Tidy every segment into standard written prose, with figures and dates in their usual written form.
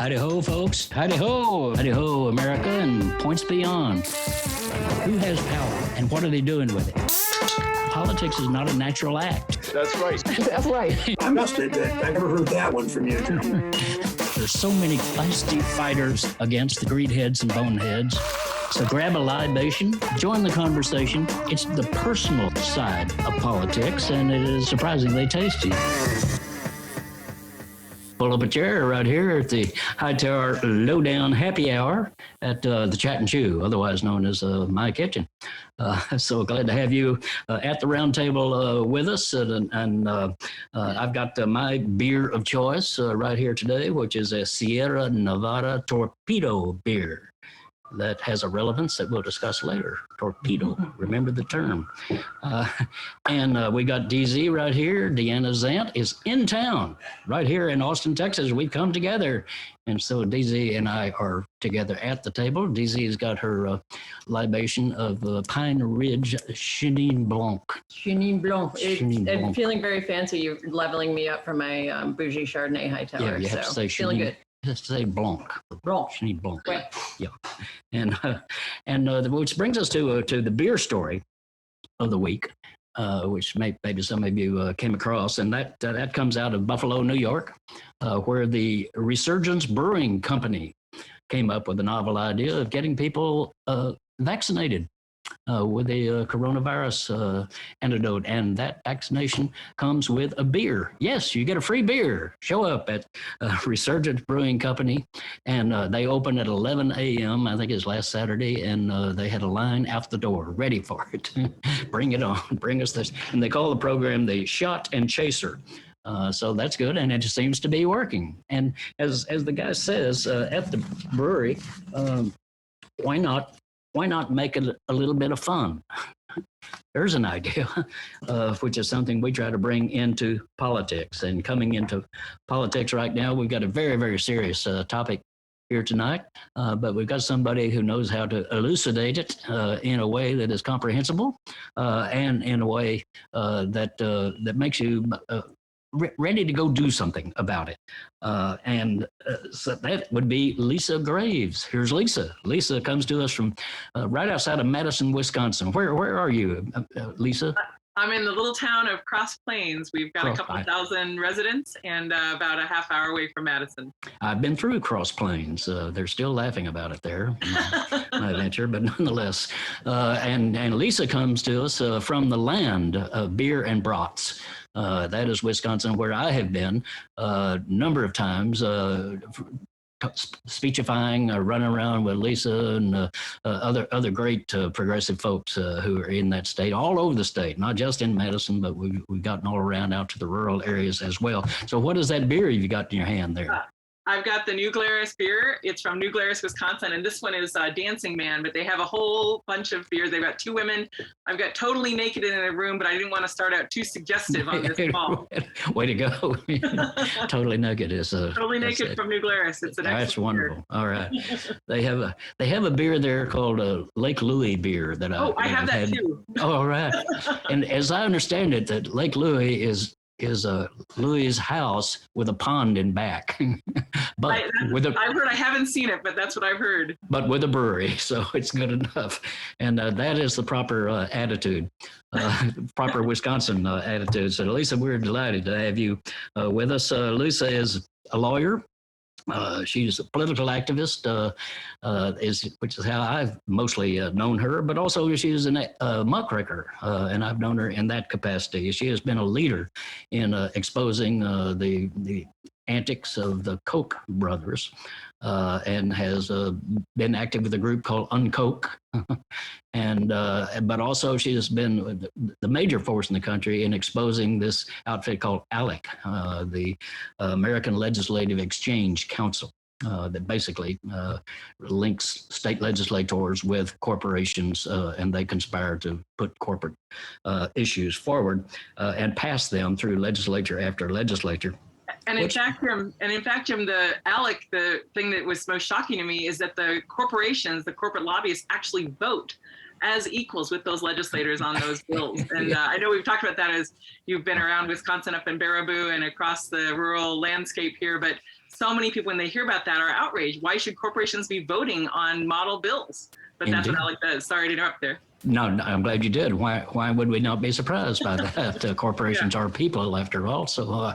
Howdy ho, folks. Howdy ho, America, and points beyond. Who has power, and what are they doing with it? Politics is not a natural act. That's right. That's right. I must admit, I never heard that one from you, gentlemen. There's so many feisty fighters against the greedheads and boneheads. So grab a libation, join the conversation. It's the personal side of politics, and it is surprisingly tasty. Pull up a chair right here at the Hightower Lowdown Happy Hour at the Chat and Chew, otherwise known as My Kitchen. So glad to have you at the round table with us. And I've got my beer of choice right here today, which is a Sierra Nevada Torpedo beer. That has a relevance that we'll discuss later. Torpedo, remember the term. And we got DZ right here. Deanna Zant is in town, right here in Austin, Texas. We've come together. And so DZ and I are together at the table. DZ has got her libation of Pine Ridge Chenin Blanc. Chenin Blanc. Chenin Blanc. I'm feeling very fancy. You're leveling me up for my bougie Chardonnay Hightower. Yeah, you have to say feeling Chenin. good. Just say Blanc. Blanc. Chenin Blanc. Right. Yeah. And which brings us to the beer story of the week, which maybe some of you came across, and that comes out of Buffalo, New York, where the Resurgence Brewing Company came up with the novel idea of getting people vaccinated with a coronavirus antidote, and that vaccination comes with a beer. Yes, you get a free beer. Show up at Resurgence Brewing Company, and they opened at 11 a.m. I think it was last Saturday, and they had a line out the door ready for it. Bring it on, bring us this. And they call the program the Shot and Chaser. So that's good, and it just seems to be working. And as the guy says at the brewery, why not make it a little bit of fun? There's an idea, which is something we try to bring into politics. And coming into politics right now, we've got a very, very serious topic here tonight, but we've got somebody who knows how to elucidate it in a way that is comprehensible and in a way that makes you ready to go do something about it. So that would be Lisa Graves. Here's Lisa. Lisa comes to us from right outside of Madison, Wisconsin. Where are you, Lisa? I'm in the little town of Cross Plains. We've got a couple thousand residents and about a half hour away from Madison. I've been through Cross Plains. They're still laughing about it there, my venture, but nonetheless. And Lisa comes to us from the land of beer and brats. That is Wisconsin, where I have been a number of times, speechifying, running around with Lisa and other great progressive folks who are in that state, all over the state, not just in Madison, but we've gotten all around out to the rural areas as well. So what is that beer you've got in your hand there? I've got the New Glarus beer. It's from New Glarus, Wisconsin, and this one is Dancing Man, but they have a whole bunch of beers. They've got two women. I've got Totally Naked in a room, but I didn't want to start out too suggestive on this call. Way to go. Totally Naked is Totally Naked from New Glarus. It's an excellent That's wonderful. beer. All right. They have a beer there called Lake Louis beer that I have that had. too. Oh, all right. And as I understand it, that Lake Louis is Louis' house with a pond in back, but I've heard, I haven't seen it, but that's what I've heard. But with a brewery, so it's good enough, and that is the proper attitude, proper Wisconsin attitude. So Lisa, we're delighted to have you with us. Lisa is a lawyer. She's a political activist, which is how I've mostly known her, but also she is a muckraker, and I've known her in that capacity. She has been a leader in exposing the antics of the Koch brothers, and has been active with a group called Uncoke. And but also she has been the major force in the country in exposing this outfit called ALEC, the American Legislative Exchange Council, that basically links state legislators with corporations, and they conspire to put corporate issues forward and pass them through legislature after legislature. And in fact, Jim, the ALEC, the thing that was most shocking to me is that the corporations, the corporate lobbyists actually vote as equals with those legislators on those bills. And I know we've talked about that as you've been around Wisconsin up in Baraboo and across the rural landscape here, but so many people, when they hear about that, are outraged. Why should corporations be voting on model bills? But that's what Alec does. Sorry to interrupt there. No, I'm glad you did. Why would we not be surprised by that? Corporations are people, after all. So,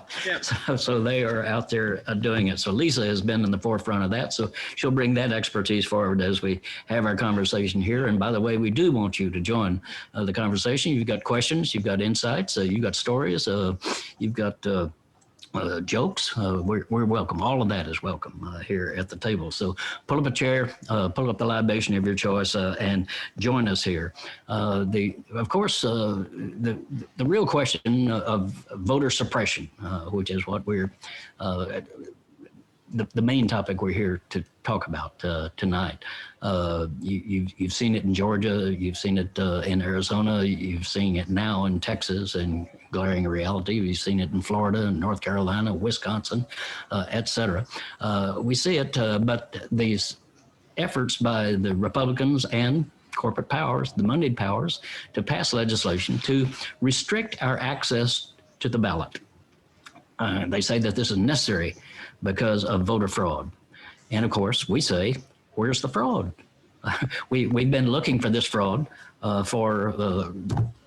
so they are out there doing it. So Lisa has been in the forefront of that. So she'll bring that expertise forward as we have our conversation here. And by the way, we do want you to join the conversation. You've got questions, you've got insights, you've got stories, you've got jokes. We're welcome. All of that is welcome here at the table. So pull up a chair, pull up the libation of your choice, and join us here. Of course, the real question of voter suppression, which is what we're the main topic we're here to talk about tonight. You've seen it in Georgia, you've seen it in Arizona, you've seen it now in Texas and glaring reality. You've seen it in Florida and North Carolina, Wisconsin, et cetera. We see it, but these efforts by the Republicans and corporate powers, the moneyed powers, to pass legislation to restrict our access to the ballot. They say that this is necessary because of voter fraud. And of course, we say, where's the fraud? We've been looking for this fraud for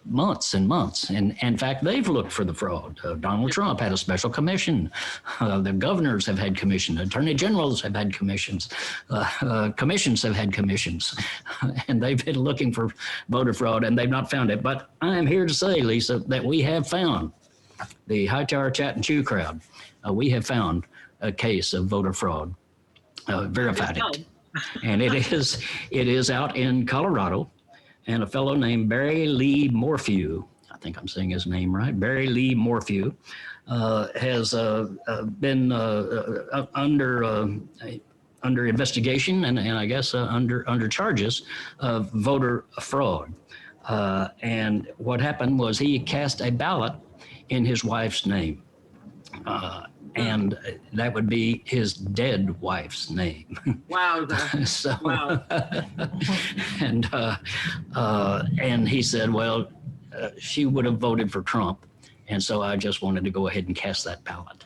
months and months. And in fact, they've looked for the fraud. Donald Trump had a special commission. The governors have had commissions. Attorney generals have had commissions. Commissions have had commissions. And they've been looking for voter fraud and they've not found it. But I am here to say, Lisa, that we have found, the Hightower Chat and Chew crowd, we have found a case of voter fraud, verified it. And it is out in Colorado, and a fellow named Barry Lee Morphew, I think I'm saying his name right, Barry Lee Morphew, has been under investigation and I guess under charges of voter fraud. And what happened was he cast a ballot in his wife's name. And that would be his dead wife's name. Wow. So, Wow. and he said, well, she would have voted for Trump. And so I just wanted to go ahead and cast that ballot.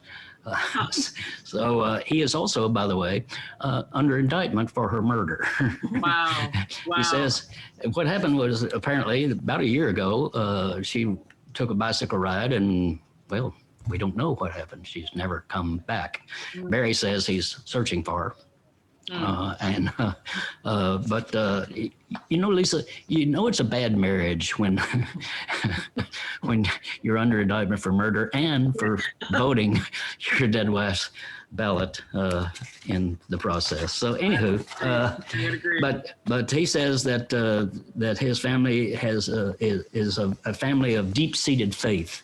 So he is also, by the way, under indictment for her murder. Wow. Wow. He says what happened was apparently about a year ago, she took a bicycle ride and, well, we don't know what happened. She's never come back. Barry says he's searching for her. But you know, Lisa, you know it's a bad marriage when when you're under indictment for murder and for voting your dead wife's ballot in the process. So anywho, but he says that that his family is a family of deep-seated faith.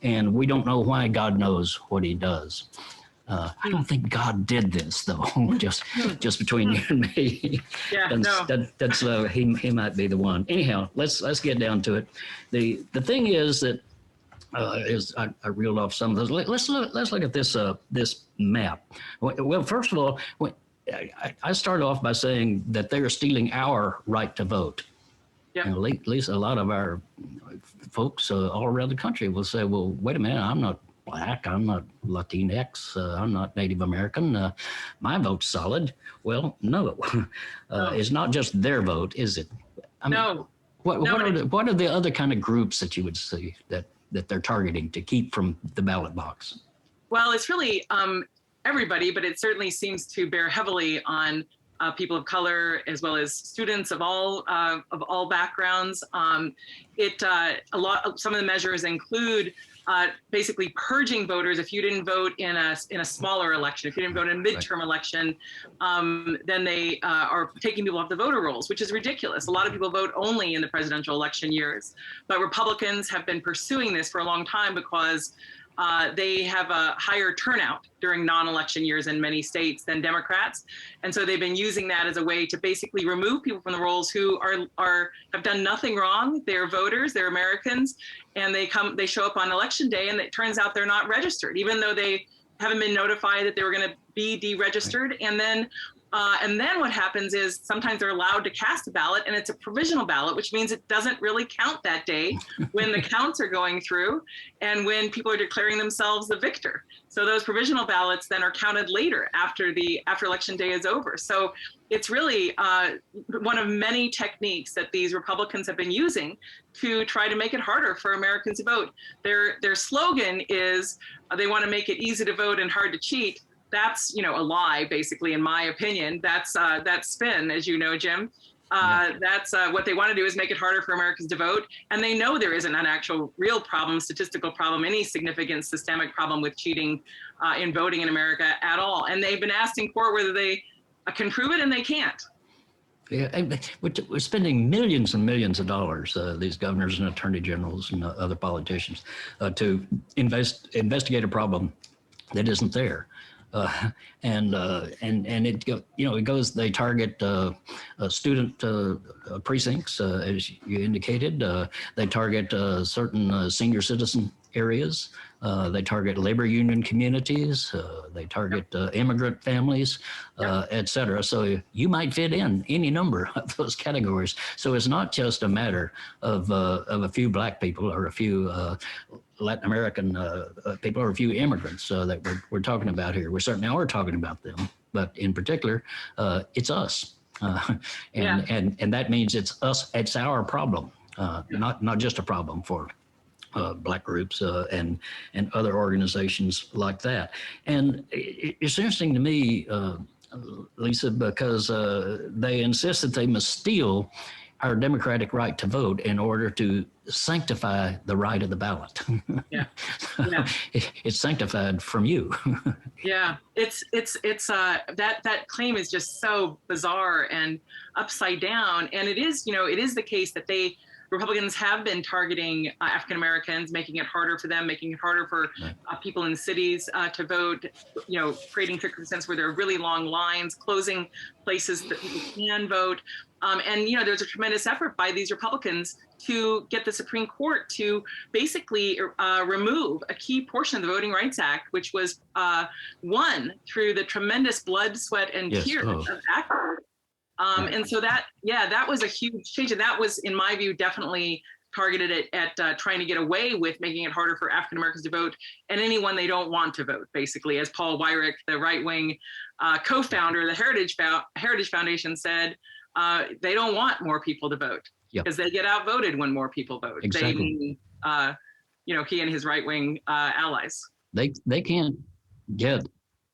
And we don't know why. God knows what he does. I don't think God did this, though. just between you and me. Yeah, that's he might be the one. Anyhow, let's get down to it. The thing is that I reeled off some of those. Let's look at this this map. Well, first of all, I start off by saying that they are stealing our right to vote. Yep. And at least a lot of our folks all around the country will say, well, wait a minute, I'm not Black, I'm not Latinx, I'm not Native American, my vote's solid. Well, no, it's not just their vote, is it? I mean, No. What are the other kind of groups that you would see that they're targeting to keep from the ballot box? Well, it's really everybody, but it certainly seems to bear heavily on people of color, as well as students of all backgrounds. Some of the measures include basically purging voters. If you didn't vote in a smaller election, if you didn't vote in a midterm election, then they are taking people off the voter rolls, which is ridiculous. A lot of people vote only in the presidential election years, but Republicans have been pursuing this for a long time because they have a higher turnout during non-election years in many states than Democrats. And so they've been using that as a way to basically remove people from the rolls who have done nothing wrong. They're voters, they're Americans, and they show up on election day and it turns out they're not registered, even though they haven't been notified that they were going to be deregistered. And then what happens is sometimes they're allowed to cast a ballot, and it's a provisional ballot, which means it doesn't really count that day when the counts are going through and when people are declaring themselves the victor. So those provisional ballots then are counted later after election day is over. So it's really one of many techniques that these Republicans have been using to try to make it harder for Americans to vote. Their slogan is they want to make it easy to vote and hard to cheat. That's, a lie, basically, in my opinion. That's spin, as you know, Jim. That's what they want to do is make it harder for Americans to vote. And they know there isn't an actual real problem, statistical problem, any significant systemic problem with cheating in voting in America at all. And they've been asked in court whether they can prove it, and they can't. Yeah, we're spending millions and millions of dollars, these governors and attorney generals and other politicians, to investigate a problem that isn't there. And it it goes. They target student precincts, as you indicated. They target certain senior citizen areas. They target labor union communities. They target immigrant families, et cetera. So you might fit in any number of those categories. So it's not just a matter of a few Black people or a few Latin American people or a few immigrants that we're talking about here. We certainly are talking about them, but in particular, it's us, and that means it's us. It's our problem, not just a problem for Black groups and other organizations like that. And it's interesting to me, Lisa, because they insist that they must steal our democratic right to vote in order to sanctify the right of the ballot. Yeah. It's sanctified from you. Yeah, it's that claim is just so bizarre and upside down. And it is the case that Republicans have been targeting African Americans, making it harder for them, making it harder for people in cities to vote, creating circumstances where there are really long lines, closing places that people can vote. And there's a tremendous effort by these Republicans to get the Supreme Court to basically remove a key portion of the Voting Rights Act, which was won through the tremendous blood, sweat, and tears of activists. And so that was a huge change. And that was, in my view, definitely targeted at trying to get away with making it harder for African Americans to vote and anyone they don't want to vote, basically. As Paul Weyrich, the right-wing co-founder of the Heritage Foundation, said, they don't want more people to vote because they get outvoted when more people vote. Exactly. He and his right-wing allies. They can't get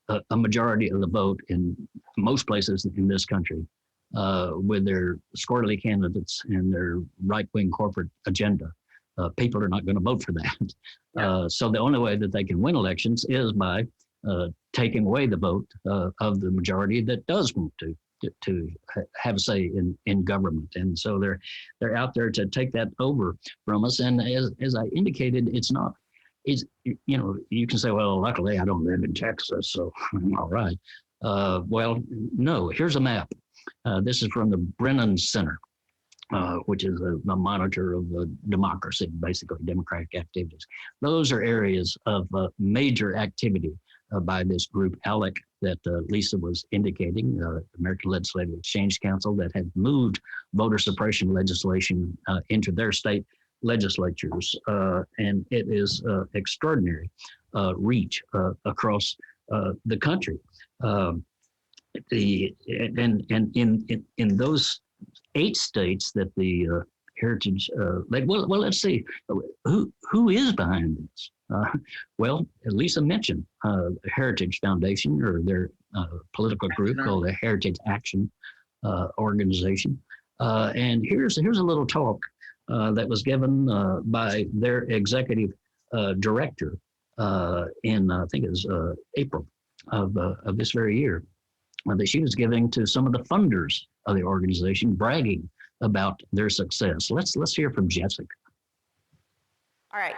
a majority of the vote in most places in this country with their squirrely candidates and their right-wing corporate agenda. People are not going to vote for that. So the only way that they can win elections is by taking away the vote of the majority that does want to have a say in government. And so they're out there to take that over from us. And as I indicated, you can say, well, luckily I don't live in Texas, so I'm all right. Well, no, here's a map. This is from the Brennan Center, which is a monitor of democracy, basically democratic activities. Those are areas of major activity by this group, ALEC, that Lisa was indicating, American Legislative Exchange Council, that had moved voter suppression legislation into their state legislatures. And it is extraordinary reach across the country. And in those 8 states that the Heritage, let's see, who is behind this? Well, as Lisa mentioned, Heritage Foundation, or their political group called the Heritage Action Organization. And here's a little talk that was given by their executive director in, I think it was April of this very year, that she was giving to some of the funders of the organization, bragging about their success. Let's hear from Jessica. All right,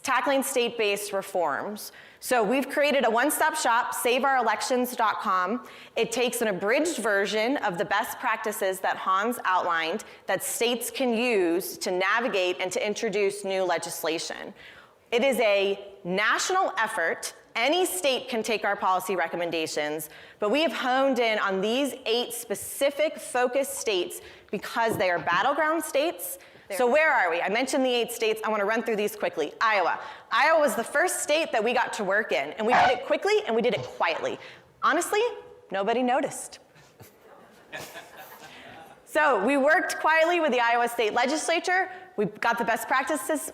tackling state-based reforms. So we've created a one-stop shop, saveourelections.com. It takes an abridged version of the best practices that Hans outlined that states can use to navigate and to introduce new legislation. It is a national effort, Any state can take our policy recommendations, but we have honed in on these 8 specific focus states because they are battleground states. So where are we? I mentioned the 8 states. I want to run through these quickly. Iowa. Iowa was the first state that we got to work in, and we did it quickly and we did it quietly. Honestly, nobody noticed. So we worked quietly with the Iowa State Legislature. We got the best practices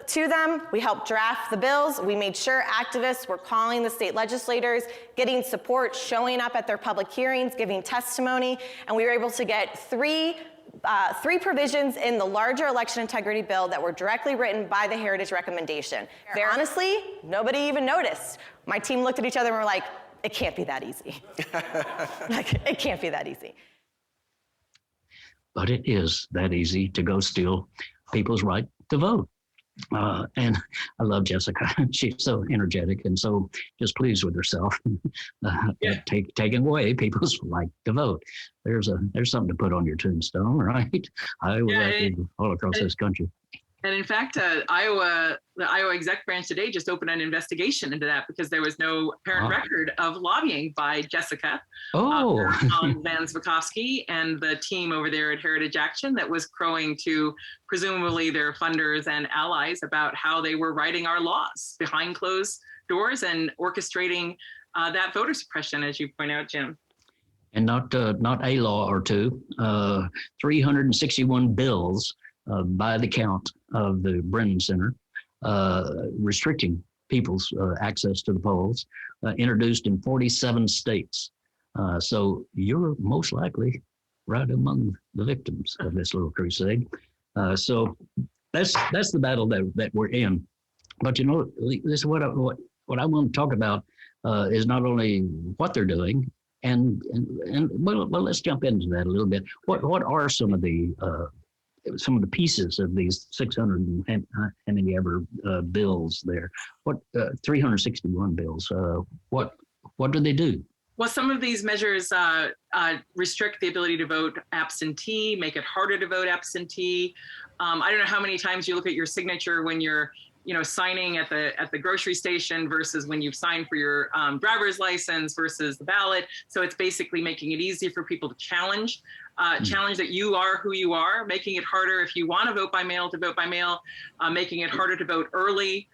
to them. We helped draft the bills. We made sure activists were calling the state legislators, getting support, showing up at their public hearings, giving testimony, and we were able to get three provisions in the larger election integrity bill that were directly written by the Heritage recommendation. Honestly, nobody even noticed. My team looked at each other and were like, it can't be that easy. Like, it can't be that easy. But it is that easy to go steal people's right to vote. And I love Jessica. She's so energetic and so just pleased with herself. Taking away people's right to vote. There's something to put on your tombstone, right? I was all across this country. And in fact, the Iowa exec branch today just opened an investigation into that because there was no apparent record of lobbying by Jessica Van Zwickowski and the team over there at Heritage Action that was crowing to presumably their funders and allies about how they were writing our laws behind closed doors and orchestrating that voter suppression, as you point out, Jim. And not a law or two, 361 bills by the count of the Brennan Center, restricting people's access to the polls, introduced in 47 states. So you're most likely right among the victims of this little crusade. So that's the battle that we're in. But you know, this is what I want to talk about is not only what they're doing, and well, let's jump into that a little bit. What are some of the pieces of these 600 and how many ever bills there? What 361 bills? What do they do? Well, some of these measures restrict the ability to vote absentee, make it harder to vote absentee. I don't know how many times you look at your signature when you're signing at the grocery station versus when you've signed for your driver's license versus the ballot. So it's basically making it easy for people to challenge that you are who you are, making it harder if you want to vote by mail to vote by mail, making it harder to vote early.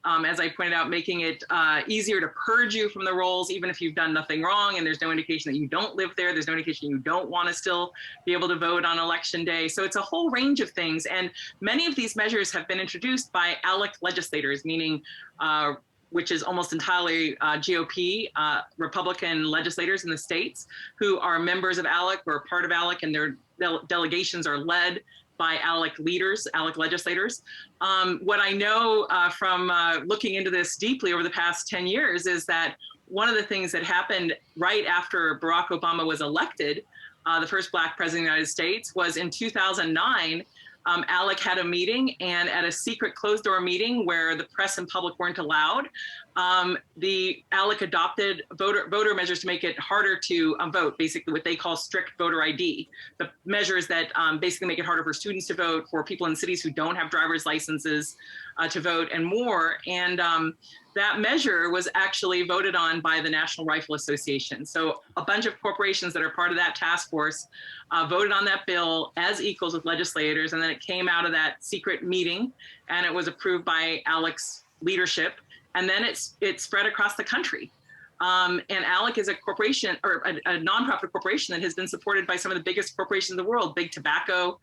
As I pointed out, making it easier to purge you from the rolls, even if you've done nothing wrong and there's no indication that you don't live there. There's no indication you don't want to still be able to vote on election day. So it's a whole range of things. And many of these measures have been introduced by ALEC legislators, meaning which is almost entirely GOP, Republican legislators in the states who are members of ALEC or part of ALEC, and their delegations are led by ALEC leaders, ALEC legislators. What I know from looking into this deeply over the past 10 years is that one of the things that happened right after Barack Obama was elected, the first Black president of the United States, was in 2009, ALEC had a meeting, and at a secret closed-door meeting where the press and public weren't allowed, the ALEC adopted voter measures to make it harder to vote, basically what they call strict voter ID, the measures that basically make it harder for students to vote, for people in cities who don't have driver's licenses to vote, and more. And that measure was actually voted on by the National Rifle Association. So a bunch of corporations that are part of that task force voted on that bill as equals with legislators, and then it came out of that secret meeting, and it was approved by ALEC's leadership, and then it spread across the country. And ALEC is a corporation, or a nonprofit corporation that has been supported by some of the biggest corporations in the world, big tobacco,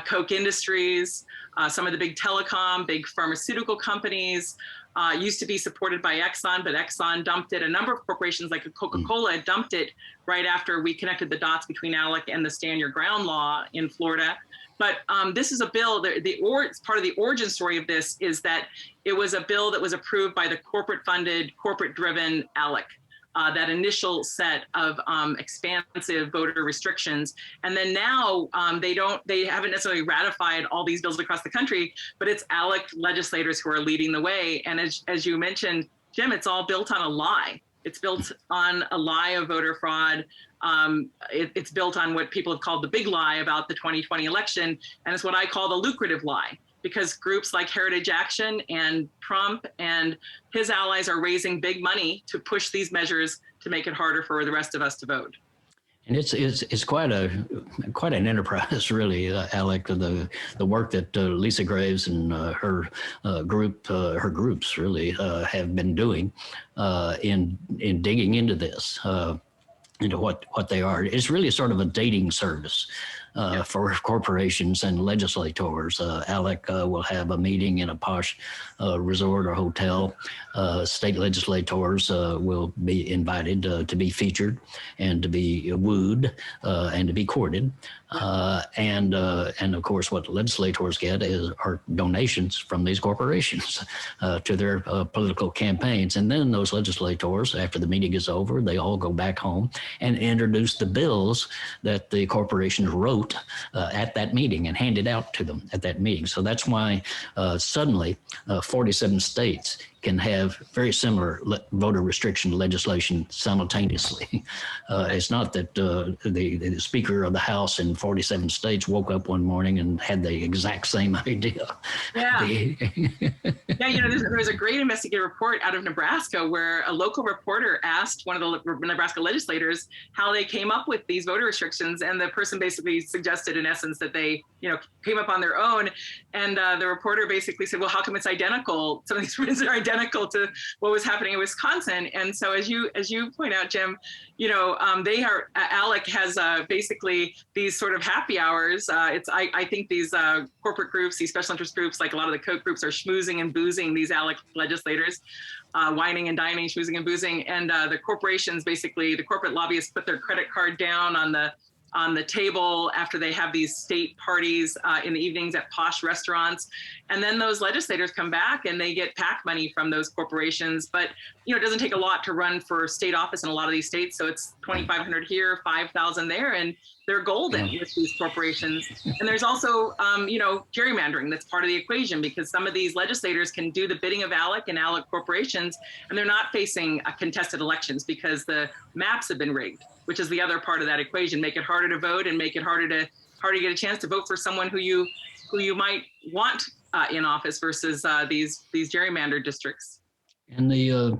Koch Industries, some of the big telecom, big pharmaceutical companies, used to be supported by Exxon, but Exxon dumped it. A number of corporations like Coca-Cola dumped it right after we connected the dots between ALEC and the Stand Your Ground law in Florida. But this is a bill, part of the origin story of this is that it was a bill that was approved by the corporate-funded, corporate-driven ALEC. That initial set of expansive voter restrictions. And then now they haven't necessarily ratified all these bills across the country, but it's ALEC legislators who are leading the way. And as you mentioned, Jim, it's all built on a lie. It's built on a lie of voter fraud. It's built on what people have called the big lie about the 2020 election. And it's what I call the lucrative lie, because groups like Heritage Action and Trump and his allies are raising big money to push these measures to make it harder for the rest of us to vote. And it's quite an enterprise, really, Alec. The work that Lisa Graves and her groups really have been doing in digging into this, into what they are. It's really sort of a dating service. For corporations and legislators. Alec will have a meeting in a posh resort or hotel. State legislators will be invited to be featured and to be wooed and to be courted. And of course, what legislators get are donations from these corporations to their political campaigns. And then those legislators, after the meeting is over, they all go back home and introduce the bills that the corporations wrote at that meeting and handed out to them at that meeting. So that's why suddenly 47 states can have very similar voter restriction legislation simultaneously. It's not that the Speaker of the House in 47 states woke up one morning and had the exact same idea. Yeah. Yeah, there's a great investigative report out of Nebraska where a local reporter asked one of the Nebraska legislators how they came up with these voter restrictions, and the person basically suggested in essence that they came up on their own. And the reporter basically said, well, how come it's identical? Some of these rules are identical to what was happening in Wisconsin. And so as you point out, Jim, they are, Alec has basically these sort of happy hours. I think these corporate groups, these special interest groups, like a lot of the Koch groups, are schmoozing and boozing these Alec legislators, whining and dining, schmoozing and boozing. And the corporations, basically, the corporate lobbyists put their credit card down on the table after they have these state parties in the evenings at posh restaurants. And then those legislators come back and they get PAC money from those corporations. But, it doesn't take a lot to run for state office in a lot of these states. So it's 2,500 here, 5,000 there, and they're golden with these corporations. And there's also, gerrymandering that's part of the equation, because some of these legislators can do the bidding of Alec and Alec corporations, and they're not facing contested elections because the maps have been rigged, which is the other part of that equation. Make it harder to vote and make it harder to get a chance to vote for someone who you might want in office versus these gerrymandered districts. And the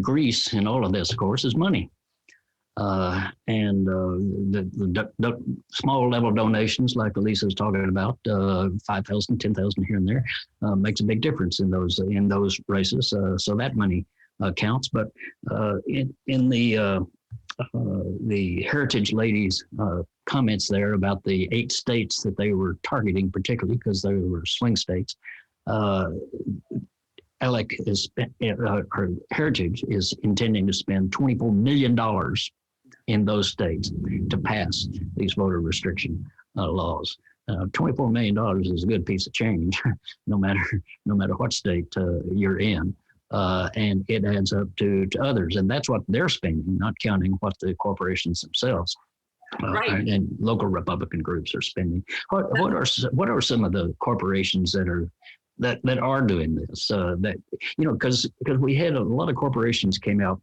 grease in all of this, of course, is money. And the small level donations like Elisa's talking about, 5,000, 10,000 here and there, makes a big difference in those races. So that money counts. But in the Heritage ladies' comments there about the 8 states that they were targeting, particularly because they were swing states, Alec her Heritage is intending to spend $24 million in those states to pass these voter restriction laws. $24 million is a good piece of change, no matter what state you're in. And it adds up to others. And that's what they're spending, not counting what the corporations themselves and local Republican groups are spending. What are some of the corporations that are doing this? Because we had a lot of corporations came out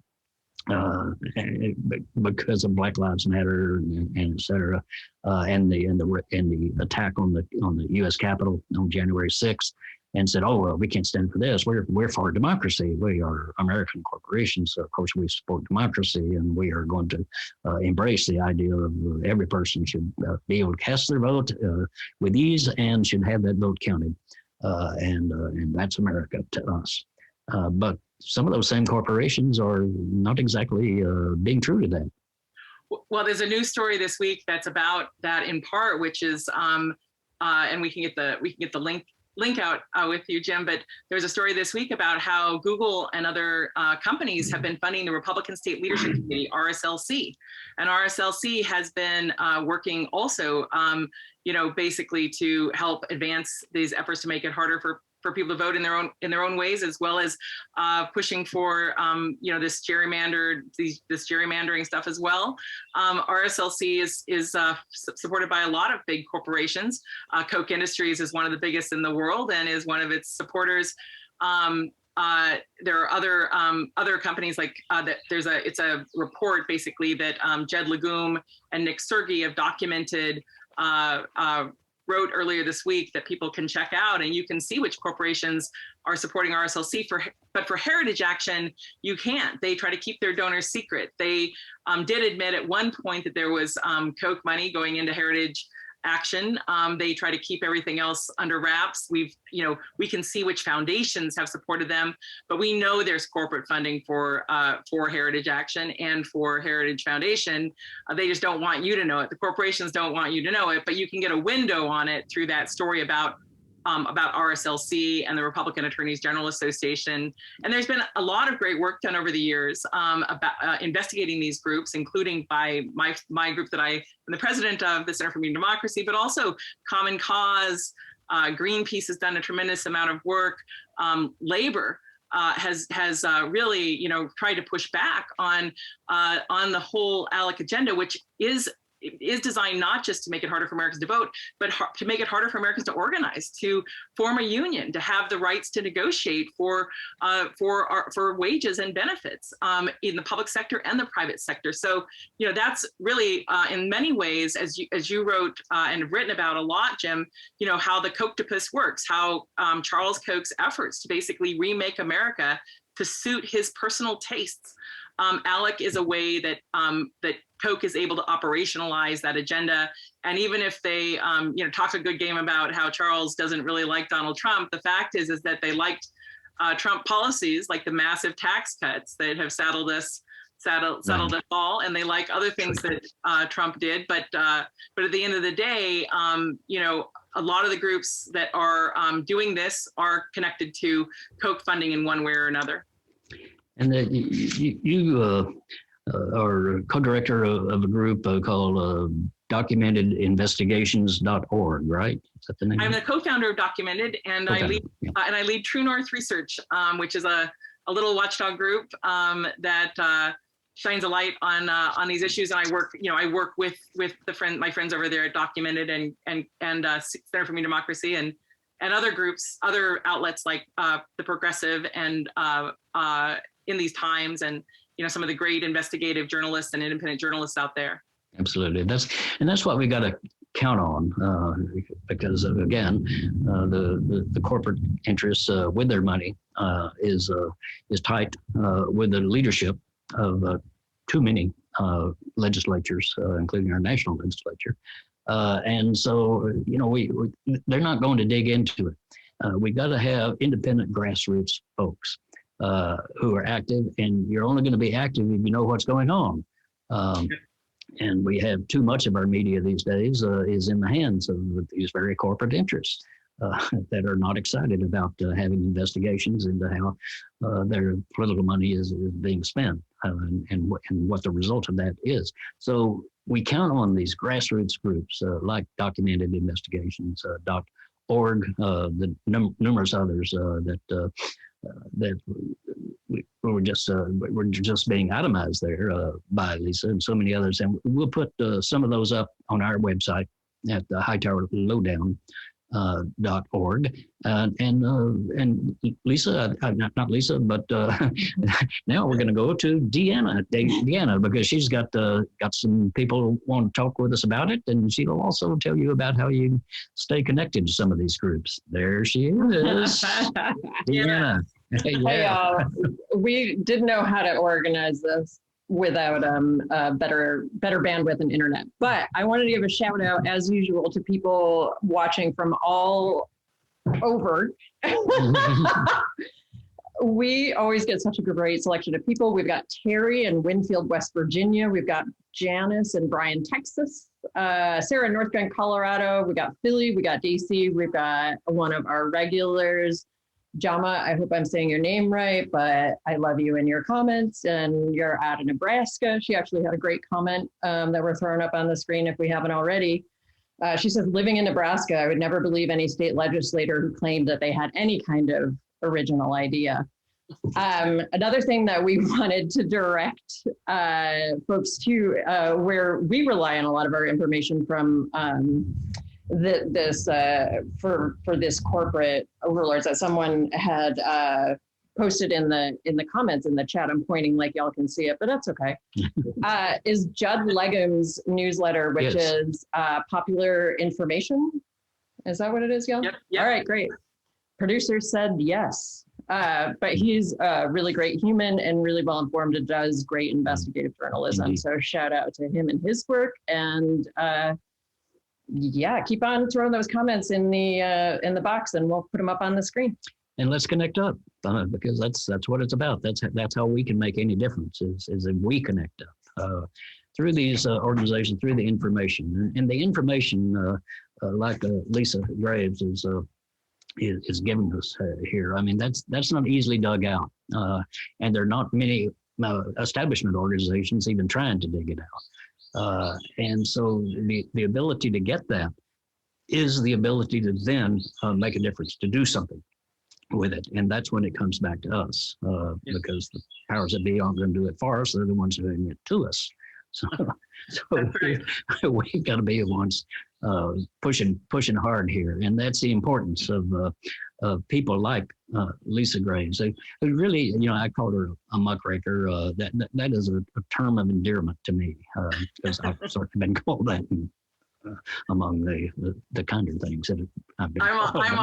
because of Black Lives Matter and et cetera, and the attack on the U.S. Capitol on January 6th, and said, "Oh well, we can't stand for this. We're for democracy. We are American corporations. So of course, we support democracy, and we are going to embrace the idea of every person should be able to cast their vote with ease and should have that vote counted, and that's America to us." But some of those same corporations are not exactly being true to that. Well, there's a news story this week that's about that in part, which is, and we can get the link out with you, Jim. But there's a story this week about how Google and other companies have been funding the Republican State Leadership Committee, RSLC, and RSLC has been working also, basically to help advance these efforts to make it harder for people to vote in their own ways, as well as pushing for this gerrymandering stuff as well. RSLC is supported by a lot of big corporations. Koch Industries is one of the biggest in the world and is one of its supporters. There are other companies like that. It's a report basically that Jed Legume and Nick Sergey have documented wrote earlier this week that people can check out, and you can see which corporations are supporting RSLC. But for Heritage Action, you can't. They try to keep their donors secret. They did admit at one point that there was Koch money going into Heritage Action. They try to keep everything else under wraps. We can see which foundations have supported them, but we know there's corporate funding for Heritage Action and for Heritage Foundation. They just don't want you to know it. The corporations don't want you to know it, but you can get a window on it through that story about RSLC and the Republican Attorneys General Association. And there's been a lot of great work done over the years about investigating these groups, including by my group that I am the president of, the Center for Media and Democracy, but also Common Cause. Greenpeace has done a tremendous amount of work. Labor has really, tried to push back on the whole ALEC agenda, which is designed not just to make it harder for Americans to vote, but to make it harder for Americans to organize, to form a union, to have the rights to negotiate for wages and benefits in the public sector and the private sector. So, that's really in many ways, as you wrote and have written about a lot, Jim, how the Kochtopus works, how Charles Koch's efforts to basically remake America to suit his personal tastes. ALEC is a way that Koch is able to operationalize that agenda. And even if they, talk a good game about how Charles doesn't really like Donald Trump, the fact is that they liked Trump policies like the massive tax cuts that have saddled us all, and they like other things that Trump did. But at the end of the day, a lot of the groups that are doing this are connected to Koch funding in one way or another. And you are co-director of a group called DocumentedInvestigations.org, right? Is that the name? I'm the co-founder of Documented, and I lead True North Research, which is a little watchdog group that shines a light on these issues. And I work with my friends over there at Documented and Center for Media and Democracy and other groups, other outlets like the Progressive and In These Times, and some of the great investigative journalists and independent journalists out there. Absolutely, that's what we got to count on, because again, the corporate interests with their money is tight with the leadership of too many legislatures, including our national legislature, and so they're not going to dig into it. We got to have independent grassroots folks who are active, and you're only going to be active if you know what's going on. And we have too much of our media these days is in the hands of these very corporate interests that are not excited about having investigations into how their political money is being spent and what the result of that is. So we count on these grassroots groups like DocumentedInvestigations.org, the numerous others that we're just being itemized there by Lisa and so many others, and we'll put some of those up on our website at the hightowerlowdown.org. And Lisa, not Lisa, but now we're going to go to Deanna, because she's got some people who want to talk with us about it, and she'll also tell you about how you stay connected to some of these groups. There she is, Deanna. Hey, y'all. We didn't know how to organize this without better bandwidth and internet. But I wanted to give a shout out, as usual, to people watching from all over. We always get such a great selection of people. We've got Terry in Winfield, West Virginia. We've got Janice in Bryan, Texas. Sarah in North Bend, Colorado. We got Philly. We got DC. We've got one of our regulars, Jama, I hope I'm saying your name right, but I love you in your comments, and you're out of Nebraska. She actually had a great comment that we're throwing up on the screen if we haven't already. She says, living in Nebraska, I would never believe any state legislator who claimed that they had any kind of original idea. Another thing that we wanted to direct folks to, where we rely on a lot of our information from for this corporate overlords, that someone had posted in the comments in the chat. I'm pointing like y'all can see it, but that's okay. Is Judd Legum's newsletter, which is Popular Information. Is that what it is, Gil? Yep, yep. All right, great. Producer said yes. But he's a really great human and really well informed and does great investigative journalism. Indeed. So shout out to him and his work. And yeah, keep on throwing those comments in the box, and we'll put them up on the screen. And let's connect up because that's what it's about. That's how we can make any difference is if we connect up through these organizations, through the information. And the information, like Lisa Graves is giving us here. I mean, that's not easily dug out, and there are not many establishment organizations even trying to dig it out. And so the ability to get that is the ability to then make a difference, to do something with it. And that's when it comes back to us, because the powers that be aren't going to do it for us. They're the ones doing it to us. So we've got to be the ones pushing hard here. And that's the importance of people like Lisa Graves, who really, I call her a muckraker. That is a term of endearment to me, because I've sort of been called that among the kind of things that I've been called. I'm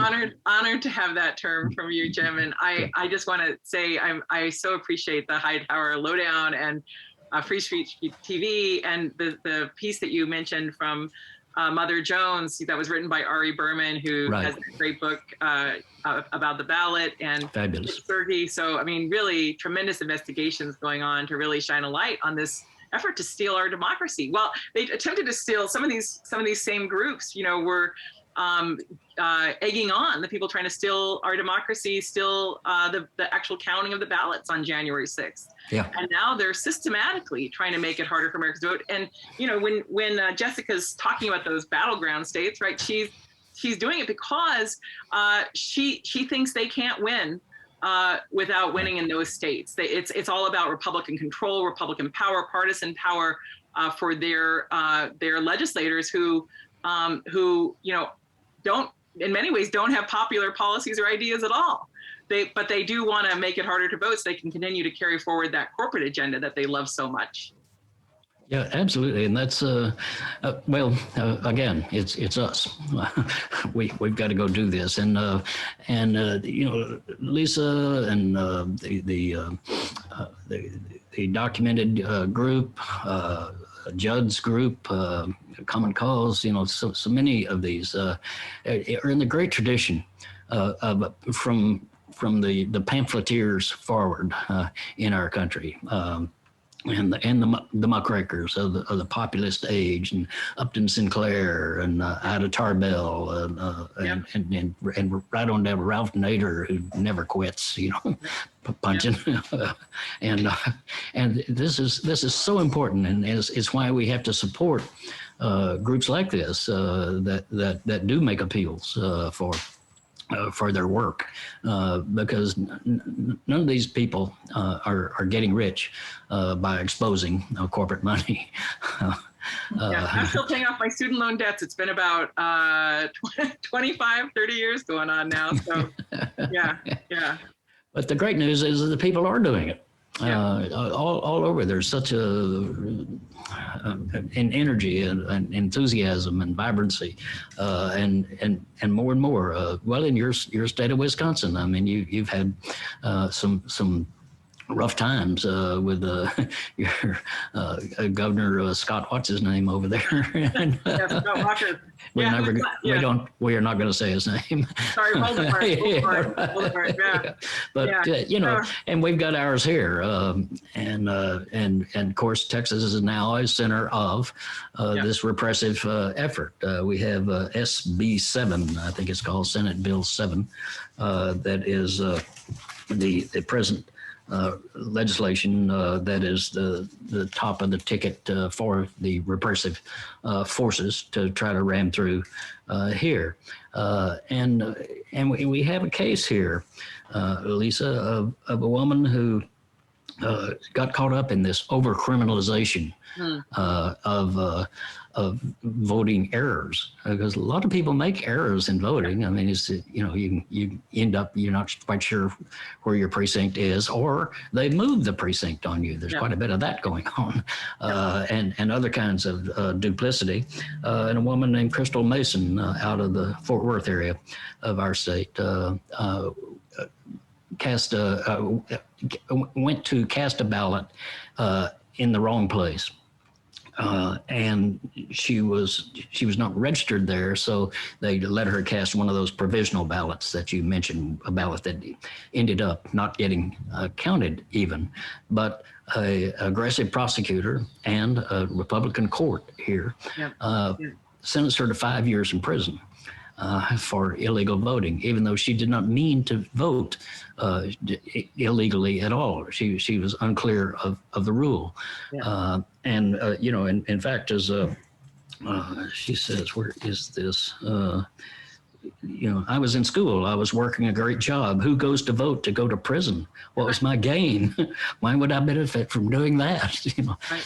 honored to have that term from you, Jim. And I just want to say I so appreciate the Hightower Lowdown and Free Speech TV and the piece that you mentioned from Mother Jones that was written by Ari Berman, who Right. has a great book about the ballot, and Fabulous. Sergey. So, I mean, really tremendous investigations going on to really shine a light on this effort to steal our democracy. Well, they attempted to steal some of these same groups, were egging on the people trying to steal our democracy, steal the actual counting of the ballots on January 6th. Yeah. And now they're systematically trying to make it harder for Americans to vote. And, when Jessica's talking about those battleground states, right, she's doing it because she thinks they can't win without winning in those states. It's all about Republican control, Republican power, partisan power for their legislators who don't, in many ways, don't have popular policies or ideas at all. But they do want to make it harder to vote so they can continue to carry forward that corporate agenda that they love so much. Yeah, absolutely, and that's again, it's us. We've got to go do this, and Lisa and the documented group, Judd's group, Common Cause, so many of these are in the great tradition from the pamphleteers forward in our country. And the muckrakers of the populist age, and Upton Sinclair, and Ida Tarbell, and right on down to Ralph Nader, who never quits, punching, and this is so important, and it's why we have to support groups like this that do make appeals for their work, because none of these people are getting rich by exposing corporate money. I'm still paying off my student loan debts. It's been about 25, 30 years going on now. So yeah. But the great news is that the people are doing it. Yeah. All over, there's such an energy and enthusiasm and vibrancy, and more and more. Well, in your state of Wisconsin, I mean, you've had some rough times with your governor Scott, what's his name over there? And, Scott Walker. we are not going to say his name. Sorry, Voldemort. Yeah. But and we've got ours here, and of course Texas is now a center of this repressive effort. We have SB 7, I think it's called, Senate Bill 7, that is the present legislation that is the top of the ticket for the repressive forces to try to ram through here, and we have a case here, Lisa, of a woman who got caught up in this over criminalization of voting errors, because a lot of people make errors in voting. I mean, it's, you end up, you're not quite sure where your precinct is, or they move the precinct on you. There's quite a bit of that going on, and other kinds of duplicity. And a woman named Crystal Mason out of the Fort Worth area of our state went to cast a ballot in the wrong place. And she was not registered there, so they let her cast one of those provisional ballots that you mentioned, a ballot that ended up not getting counted even. But a aggressive prosecutor and a Republican court here sentenced her to 5 years in prison for illegal voting, even though she did not mean to vote illegally at all. She was unclear of the rule. In fact, as she says, where is this? I was in school. I was working a great job. Who goes to vote to go to prison? What was my gain? Why would I benefit from doing that?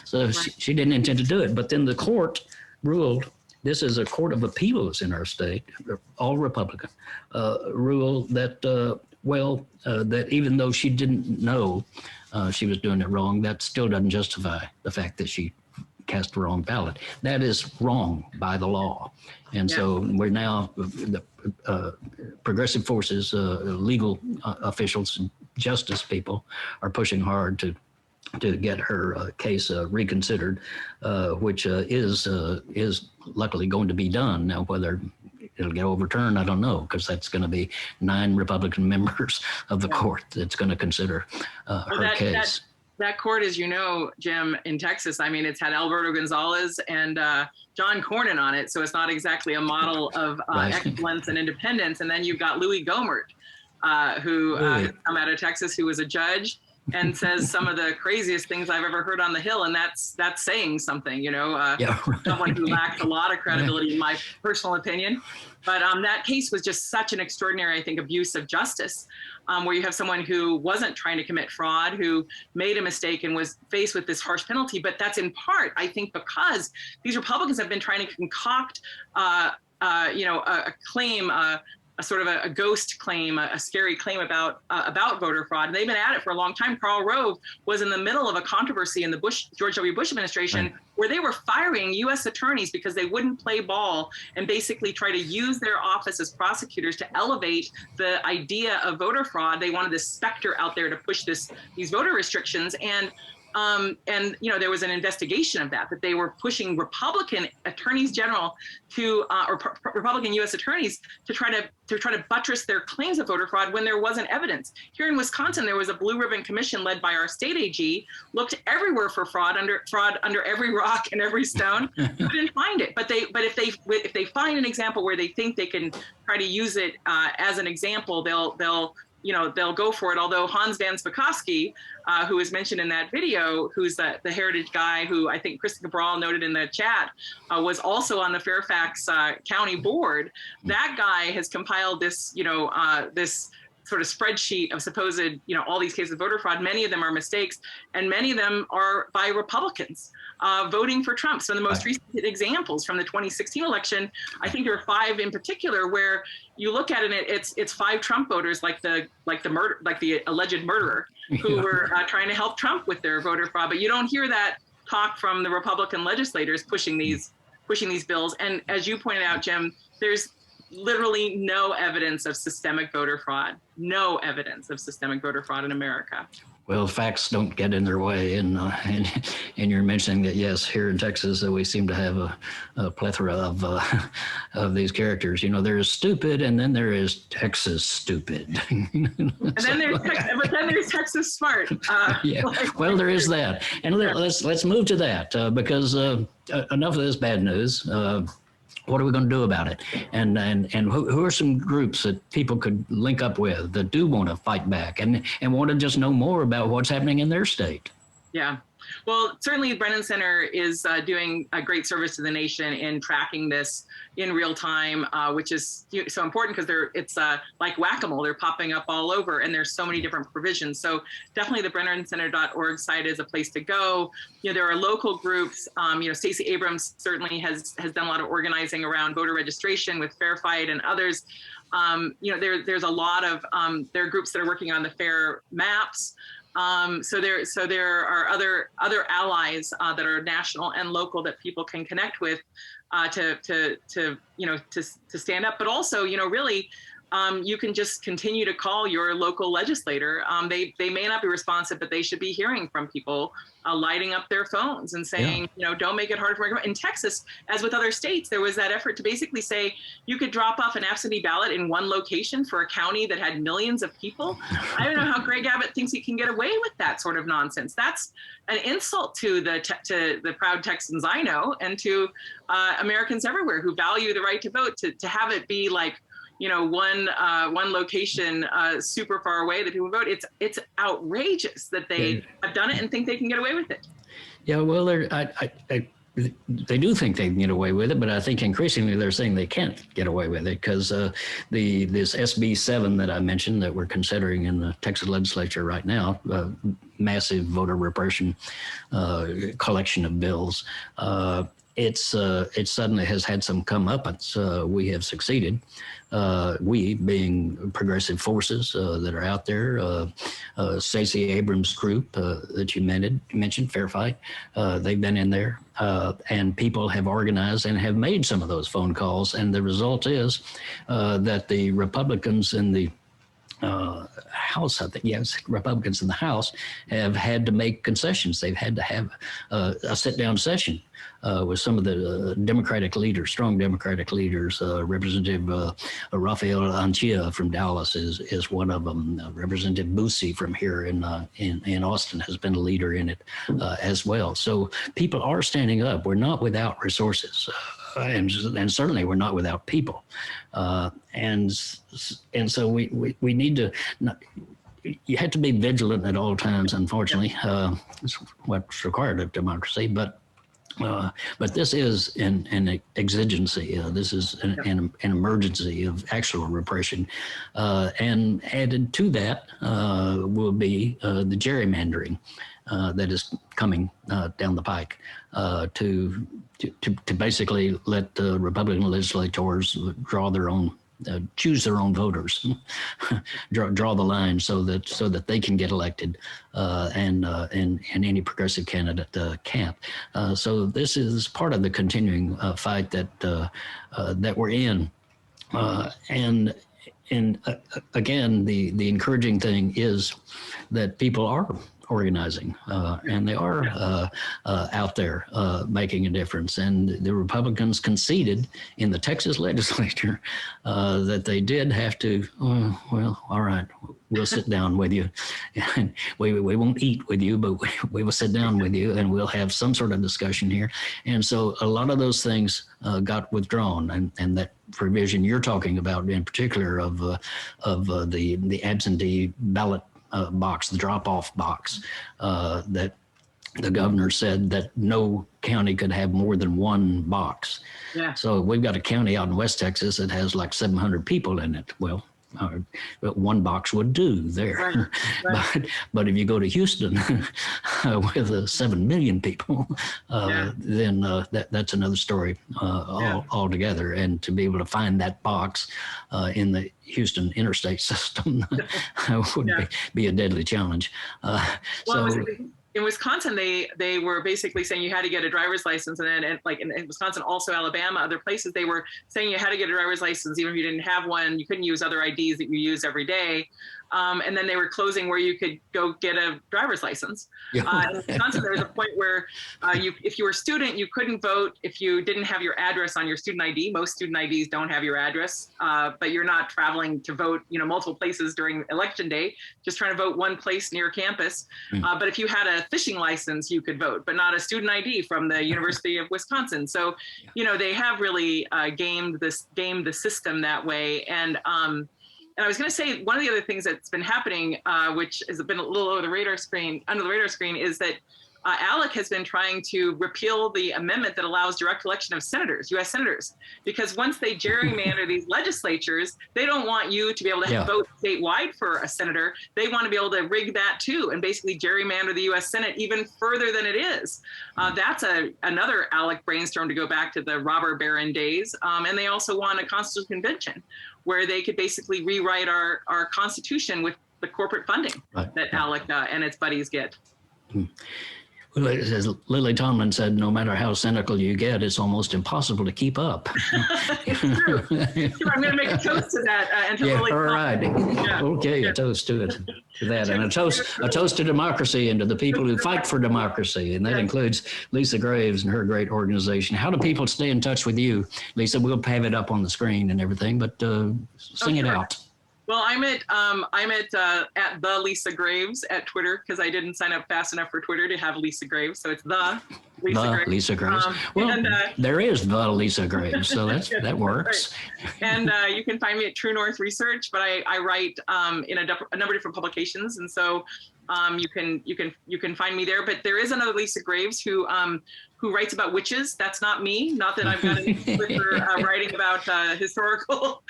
So she didn't intend to do it. But then the court ruled. This is a court of appeals in our state, all Republican, rule that, that even though she didn't know she was doing it wrong, that still doesn't justify the fact that she cast the wrong ballot. That is wrong by the law. And so we're now, the progressive forces, legal officials, justice people are pushing hard to get her case reconsidered, which is luckily going to be done. Now, whether it'll get overturned, I don't know, because that's going to be 9 Republican members of the court that's going to consider her case. That court, as you know, Jim, in Texas, I mean, it's had Alberto Gonzalez and John Cornyn on it, so it's not exactly a model of excellence and independence. And then you've got Louis Gohmert, who come out of Texas, who was a judge and says some of the craziest things I've ever heard on the Hill, and that's saying something, someone who lacks a lot of credibility, in my personal opinion. But that case was just such an extraordinary, I think, abuse of justice, where you have someone who wasn't trying to commit fraud, who made a mistake and was faced with this harsh penalty. But that's in part, I think, because these Republicans have been trying to concoct, a claim, a sort of a ghost claim, a scary claim about voter fraud. And they've been at it for a long time. Karl Rove was in the middle of a controversy in the George W. Bush administration where they were firing U.S. attorneys because they wouldn't play ball and basically try to use their office as prosecutors to elevate the idea of voter fraud. They wanted this specter out there to push these voter restrictions. And there was an investigation of that they were pushing Republican attorneys general Republican U.S. attorneys to try to buttress their claims of voter fraud when there wasn't evidence. Here in Wisconsin, there was a blue ribbon commission led by our state AG, looked everywhere for fraud under every rock and every stone, couldn't find it. But if they find an example where they think they can try to use it as an example, they'll go for it. Although Hans Van Spakovsky, who is mentioned in that video, who's the heritage guy who I think Kristen Cabral noted in the chat, was also on the Fairfax County board. That guy has compiled this, this sort of spreadsheet of supposed, all these cases of voter fraud. Many of them are mistakes, and many of them are by Republicans voting for Trump. So the most recent examples from the 2016 election, I think there are 5 in particular where you look at it, it's 5 Trump voters, like the alleged murderer, who were trying to help Trump with their voter fraud. But you don't hear that talk from the Republican legislators pushing these bills. And as you pointed out, Jim, there's literally no evidence of systemic voter fraud. No evidence of systemic voter fraud in America. Well, facts don't get in their way, and you're mentioning that, yes, here in Texas we seem to have a plethora of these characters. There is stupid, and then there is Texas stupid. And then there's Texas smart. Well, there is that, and let's move to that because enough of this bad news. What are we going to do about it? And who are some groups that people could link up with that do want to fight back and want to just know more about what's happening in their state? Yeah. Well, certainly the Brennan Center is doing a great service to the nation in tracking this in real time, which is so important because it's like whack-a-mole. They're popping up all over, and there's so many different provisions. So definitely the BrennanCenter.org site is a place to go. There are local groups. Stacey Abrams certainly has done a lot of organizing around voter registration with Fair Fight and others. There's a lot of there are groups that are working on the FAIR maps. So there are other allies that are national and local that people can connect with to stand up. But also, really, you can just continue to call your local legislator. They may not be responsive, but they should be hearing from people lighting up their phones and saying, don't make it hard for me. In Texas, as with other states, there was that effort to basically say you could drop off an absentee ballot in one location for a county that had millions of people. I don't know how Greg Abbott thinks he can get away with that sort of nonsense. That's an insult to the proud Texans I know and to Americans everywhere who value the right to vote. To have it be like, one location super far away that people vote. It's outrageous that they have done it and think they can get away with it. Yeah, well, they do think they can get away with it, but I think increasingly they're saying they can't get away with it because this SB 7 that I mentioned that we're considering in the Texas legislature right now, massive voter repression collection of bills. It suddenly has had some comeuppance. We have succeeded. We being progressive forces that are out there, Stacey Abrams' group that you mentioned, Fair Fight, they've been in there, and people have organized and have made some of those phone calls. And the result is that the Republicans in the House, I think, yes, Republicans in the House have had to make concessions. They've had to have a sit-down session with some of the Democratic leaders, strong Democratic leaders. Representative Rafael Anchia from Dallas is one of them. Representative Boosie from here in Austin has been a leader in it as well. So people are standing up. We're not without resources. And certainly we're not without people, and so we need to. You have to be vigilant at all times. Unfortunately, it's what's required of democracy. But this is an exigency. This is an emergency of actual repression, and added to that will be the gerrymandering that is coming down the pike to basically let the Republican legislators draw their own, choose their own voters, draw the line so that they can get elected, and any progressive candidate can't. So this is part of the continuing fight that we're in, and again, the encouraging thing is that people are organizing, and they are out there making a difference. And the Republicans conceded in the Texas legislature that they did have to, well, all right, we'll sit down with you. And we won't eat with you, but we will sit down with you and we'll have some sort of discussion here. And so a lot of those things got withdrawn, and that provision you're talking about in particular of the absentee ballot box, the drop-off box, that the governor said that no county could have more than one box. Yeah. So we've got a county out in West Texas that has like 700 people in it. Well, one box would do there. Right. But if you go to Houston with 7 million people, then that's another story altogether. And to be able to find that box in the Houston interstate system would be a deadly challenge. In Wisconsin, they were basically saying you had to get a driver's license, and then like in Wisconsin, also Alabama, other places, they were saying you had to get a driver's license even if you didn't have one. You couldn't use other IDs that you use every day. And then they were closing where you could go get a driver's license. In Wisconsin, there was a point where if you were a student, you couldn't vote if you didn't have your address on your student ID. Most student IDs don't have your address, but you're not traveling to vote, multiple places during election day, just trying to vote one place near campus. But if you had a fishing license, you could vote, but not a student ID from the University of Wisconsin. So, they have really gamed the system that way. And I was going to say, one of the other things that's been happening, which has been a little under the radar screen, is that ALEC has been trying to repeal the amendment that allows direct election of senators, U.S. senators, because once they gerrymander these legislatures, they don't want you to be able to Yeah. vote statewide for a senator. They want to be able to rig that too and basically gerrymander the U.S. Senate even further than it is. That's another ALEC brainstorm to go back to the robber baron days. And they also want a constitutional convention where they could basically rewrite our Constitution with the corporate funding Right. that ALEC and its buddies get. Well, as Lily Tomlin said, no matter how cynical you get, it's almost impossible to keep up. It's true. I'm going to make a toast to that. And to Yeah, Lily all right. Yeah. Okay, a toast to it, to that, and a toast to democracy and to the people who fight for democracy, and that includes Lisa Graves and her great organization. How do people stay in touch with you, Lisa? We'll have it up on the screen and everything, but sing it sure. out. Well, I'm at the Lisa Graves at Twitter because I didn't sign up fast enough for Twitter to have Lisa Graves, so it's the Lisa The Graves. Lisa Graves. Well, and, there is the Lisa Graves, so that works. And you can find me at True North Research, but I write in a number of different publications, and so you can find me there. But there is another Lisa Graves who writes about witches. That's not me. Not that I've got anything with her writing about historical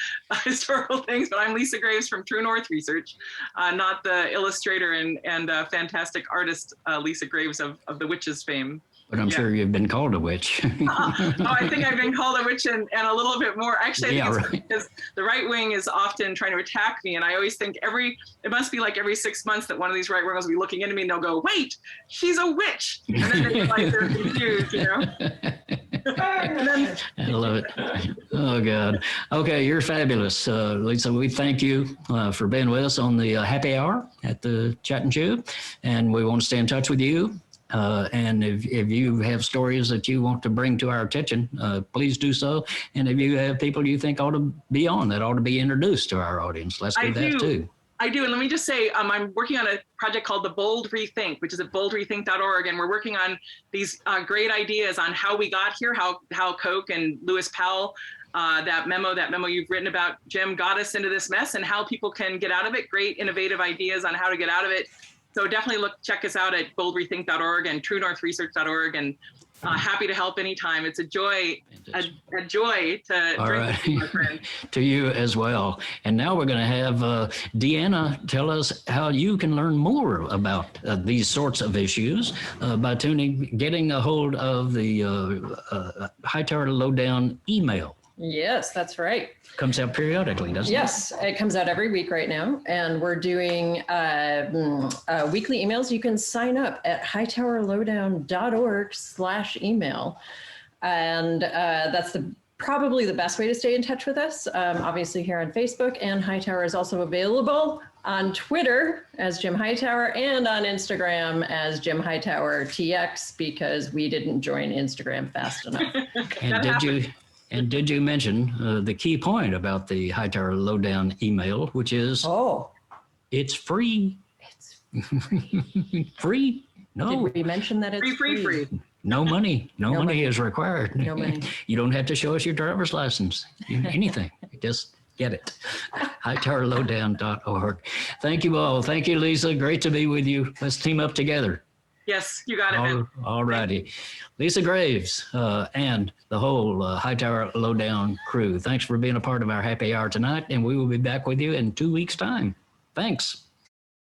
things, but I'm Lisa Graves from True North Research, not the illustrator and fantastic artist Lisa Graves of the witches fame. But I'm sure you've been called a witch. I think I've been called a witch and a little bit more. Actually, I think it's right. because the right wing is often trying to attack me. And I always think it must be like every 6 months that one of these right wingers will be looking into me and they'll go, wait, she's a witch. And then they feel like they're confused, you know? And then, I love it. Oh, God. Okay, you're fabulous. Lisa, we thank you for being with us on the happy hour at the Chat and Chew, and we want to stay in touch with you. And if you have stories that you want to bring to our attention, please do so. And if you have people you think ought to be on, that ought to be introduced to our audience, let's do that too. I do. And let me just say, I'm working on a project called The Bold Rethink, which is at boldrethink.org. And we're working on these great ideas on how we got here, how Koch and Lewis Powell, that memo you've written about, Jim, got us into this mess and how people can get out of it. Great innovative ideas on how to get out of it. So definitely check us out at boldrethink.org and truenorthresearch.org, and happy to help anytime. It's a joy to All drink right. with you, my friend. To you as well. And now we're going to have Deanna tell us how you can learn more about these sorts of issues by getting a hold of the Hightower Lowdown email. Yes, that's right. Comes out periodically, doesn't it? Yes, it comes out every week right now, and we're doing weekly emails. You can sign up at hightowerlowdown.org/email, and that's probably the best way to stay in touch with us. Obviously here on Facebook, and Hightower is also available on Twitter as Jim Hightower and on Instagram as Jim Hightower TX, because we didn't join Instagram fast enough. And did you mention the key point about the Hightower Lowdown email, which is it's free. It's Free? No. Did we mention that it's Free. No money. No money is required. No money. You don't have to show us your driver's license. Anything. Just get it. Hightowerlowdown.org. Thank you all. Thank you, Lisa. Great to be with you. Let's team up together. Yes, you got it, man. All righty. Lisa Graves and the whole Hightower Lowdown crew. Thanks for being a part of our happy hour tonight, and we will be back with you in 2 weeks' time. Thanks.